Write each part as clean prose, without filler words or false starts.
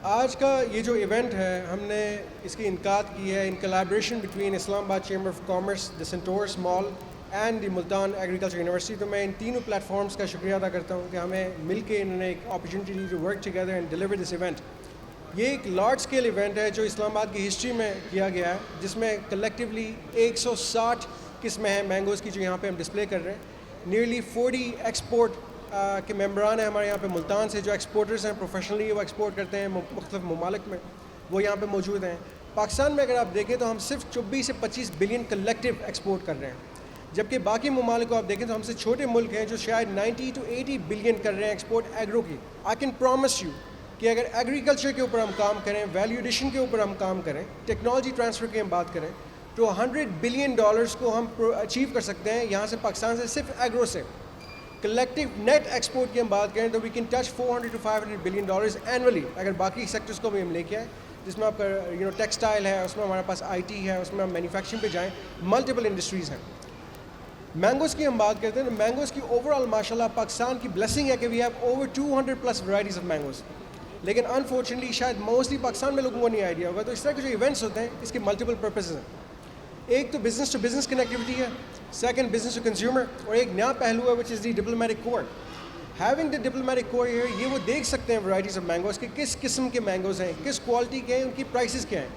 آج کا یہ جو ایونٹ ہے ہم نے اس کی انعقاد کی ہے ان calibration between Islamabad chamber of commerce, the Centaurus mall and the Multan agriculture university. تو میں ان تینوں پلیٹ فارمس کا شکریہ ادا کرتا ہوں کہ ہمیں مل کے انہوں نے ایک اپرچونیٹی دی to work together and deliver this event. یہ ایک لارج اسکیل ایونٹ ہے جو اسلام آباد کی ہسٹری میں کیا گیا ہے، جس میں کلیکٹیولی 160 قسمیں ہیں مینگوز کی جو یہاں پہ ہم ڈسپلے کر رہے ہیں. نیئرلی 40 ایکسپورٹ کے ممبران ہیں ہمارے یہاں پہ ملتان سے، جو ایکسپورٹرز ہیں پروفیشنلی وہ ایکسپورٹ کرتے ہیں مختلف ممالک میں، وہ یہاں پہ موجود ہیں. پاکستان میں اگر آپ دیکھیں تو ہم صرف 24 سے 25 بلین کلیکٹیو ایکسپورٹ کر رہے ہیں، جبکہ باقی ممالک کو آپ دیکھیں تو ہم سے چھوٹے ملک ہیں جو شاید 90 to 80 بلین کر رہے ہیں ایکسپورٹ ایگرو کی. آئی کین پرومس یو کہ اگر ایگریکلچر کے اوپر ہم کام کریں، ویلیو ایڈیشن کے اوپر ہم کام کریں، ٹیکنالوجی ٹرانسفر کی ہم بات کریں، تو $100 بلین کو ہم اچیو کر سکتے ہیں یہاں سے پاکستان سے، صرف ایگرو سے. کلیکٹیو نیٹ ایکسپورٹ کی ہم بات کریں تو we can touch $400 to $500 billion annually, اگر باقی سیکٹرز کو بھی ہم لے کے آئیں، جس میں آپ کا ٹیکسٹائل ہے، اس میں ہمارے پاس آئی ٹی ہے، اس میں ہم مینوفیکچرنگ پہ جائیں، ملٹیپل انڈسٹریز ہیں. مینگوز کی ہم بات کرتے ہیں تو مینگوز کی اوور آل ماشاء اللہ پاکستان کی بلیسنگ ہے کہ we have over 200+ varieties of mangoes. لیکن انفارچونیٹلی شاید موسٹلی پاکستان میں لوگوں کو نہیں آئیڈیا ہوگا. تو اس طرح کے جو ایونٹس ہوتے ہیں اس کے ملٹیپل پرپزز ہیں. ایک تو بزنس ٹو بزنس کنیکٹیوٹی ہے، سیکنڈ بزنس ٹو کنزیومر، اور ایک نیا پہلو ہے which is the diplomatic corps. Having the diplomatic corps here, یہ وہ دیکھ سکتے ہیں ورائٹیز آف مینگوز کہ کس قسم کے مینگوز ہیں، کس کوالٹی کے ہیں، ان کی پرائسز کیا ہیں.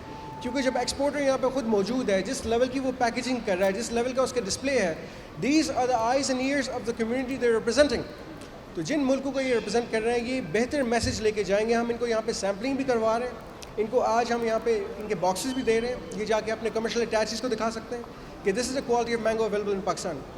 کیونکہ جب ایکسپورٹر یہاں پہ خود موجود ہے، جس لیول کی وہ پیکیجنگ کر رہا ہے، جس لیول کا اس کا ڈسپلے ہے، these are the eyes and ears of the community they representing. تو جن ملکوں کو یہ ریپرزینٹ کر رہے ہیں یہ بہتر میسج لے کے جائیں گے. ہم ان کو یہاں پہ سیمپلنگ بھی کروا رہے ہیں، ان کو آج ہم یہاں پہ ان کے باکسز بھی دے رہے ہیں، یہ جا کے اپنے کمرشل اٹیچز کو دکھا سکتے ہیں کہ this is a quality of mango available in Pakistan.